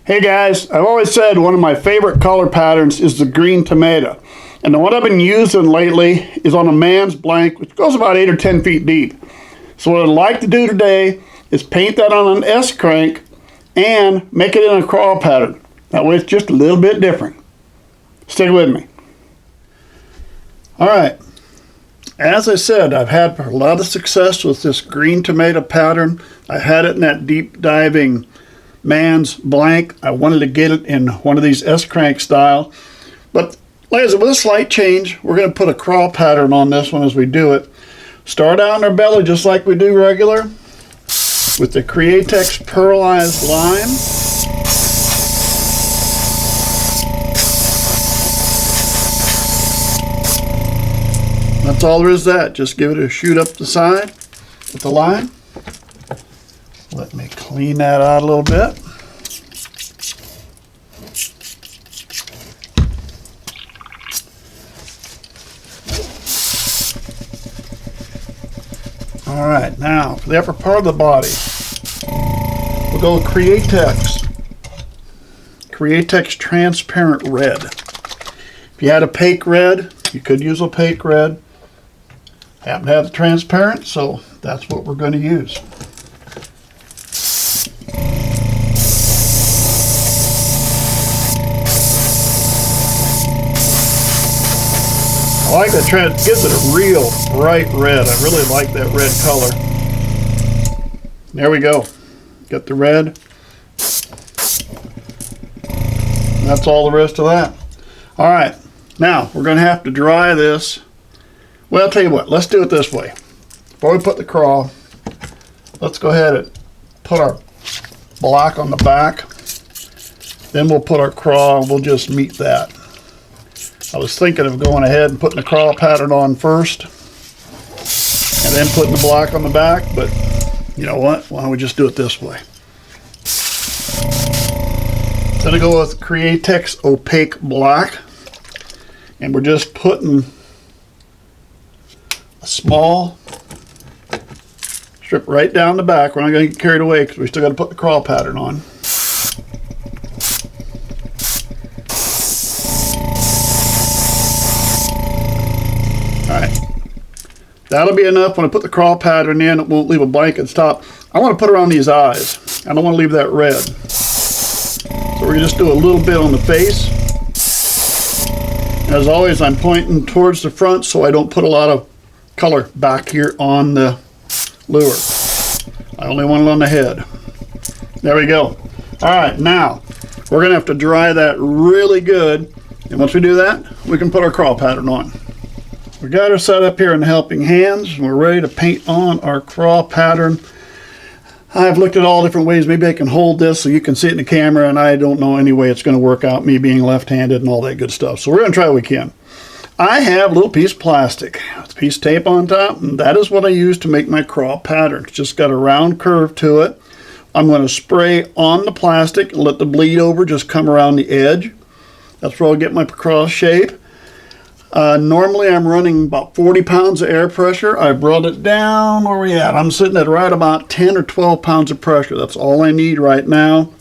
Hey guys, I've always said one of my favorite color patterns is the green tomato. And the one I've been using lately is on a man's blank, which goes about 8 or 10 feet deep. So what I'd like to do today is paint that on an S-crank and make it in a craw pattern. That way it's just a little bit different. Stick with me. Alright, as I said, I've had a lot of success with this green tomato pattern. I had it in that deep diving man's blank. I wanted to get it in one of these S-crank style, but like I said, with a slight change, we're going to put a craw pattern on this one as we do it. Start out in our belly just like we do regular with the Createx pearlized lime. That's all there is to that. Just give it a shoot up the side with the lime. Let me clean that out a little bit. All right, now for the upper part of the body, we'll go with Createx transparent red. If you had opaque red, you could use opaque red. Happen to have the transparent, so that's what we're going to use. I like that trend, gives it a real bright red. I really like that red color. There we go. Got the red. And that's all the rest of that. All right, now we're going to have to dry this. Well, I'll tell you what, let's do it this way. Before we put the craw, let's go ahead and put our block on the back. Then we'll put our craw and we'll just meet that. I was thinking of going ahead and putting the craw pattern on first and then putting the block on the back, but you know what? Why don't we just do it this way? I'm going to go with Createx opaque black, and we're just putting a small strip right down the back. We're not going to get carried away because we still got to put the craw pattern on. Alright, that'll be enough. When I put the craw pattern in, it won't leave a blank at the top. I want to put around these eyes. I don't want to leave that red. So we're going to just do a little bit on the face. As always, I'm pointing towards the front so I don't put a lot of color back here on the lure. I only want it on the head. There we go. Alright, now we're going to have to dry that really good. And once we do that, we can put our craw pattern on. We got her set up here in the helping hands, and we're ready to paint on our craw pattern. I've looked at all different ways. Maybe I can hold this so you can see it in the camera, and I don't know any way it's going to work out, me being left-handed and all that good stuff. So we're going to try what we can. I have a little piece of plastic with a piece of tape on top, and that is what I use to make my craw pattern. It's just got a round curve to it. I'm going to spray on the plastic and let the bleed over just come around the edge. That's where I'll get my craw shape. Normally I'm running about 40 pounds of air pressure. I brought it down. Where are we at? I'm sitting at right about 10 or 12 pounds of pressure. That's all I need right now.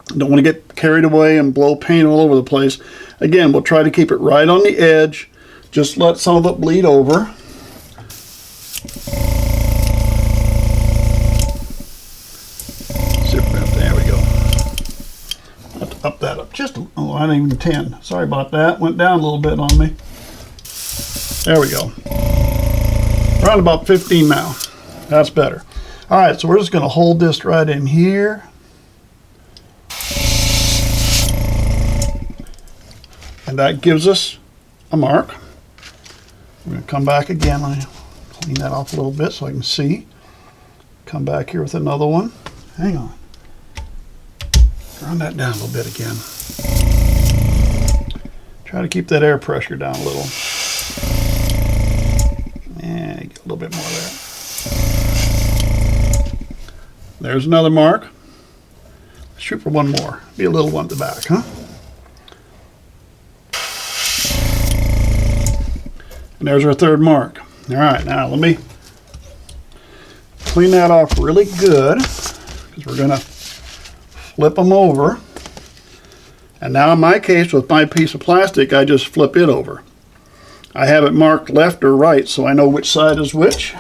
Don't want to get carried away and blow paint all over the place. Again, we'll try to keep it right on the edge. Just let some of it bleed over. There we go. I have to up that up just, oh, I didn't even 10. Sorry about that. Went down a little bit on me. There we go. Around about 15 now. That's better. All right, so we're just going to hold this right in here. And that gives us a mark. We're going to come back again. Let me clean that off a little bit so I can see. Come back here with another one. Hang on. Run that down a little bit again. Try to keep that air pressure down a little. And get a little bit more there. There's another mark. Let's shoot for one more. Be a little one at the back, huh? And there's our third mark. All right, now let me clean that off really good because we're going to flip them over. And now in my case, with my piece of plastic, I just flip it over. I have it marked left or right, so I know which side is which.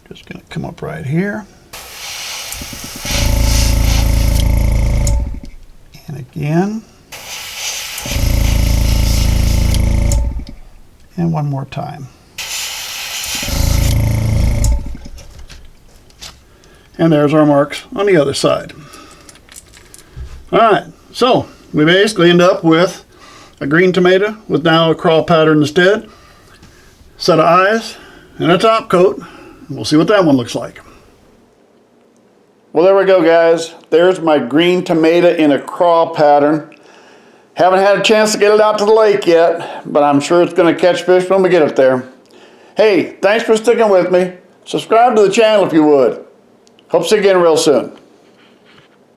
Just going to come up right here. And again. And one more time. And there's our marks on the other side. Alright, so we basically end up with a green tomato with now a craw pattern instead, set of eyes, and a top coat. We'll see what that one looks like. Well, there we go, guys. There's my green tomato in a craw pattern. Haven't had a chance to get it out to the lake yet, but I'm sure it's going to catch fish when we get it there. Hey, thanks for sticking with me. Subscribe to the channel if you would. Hope to see you again real soon.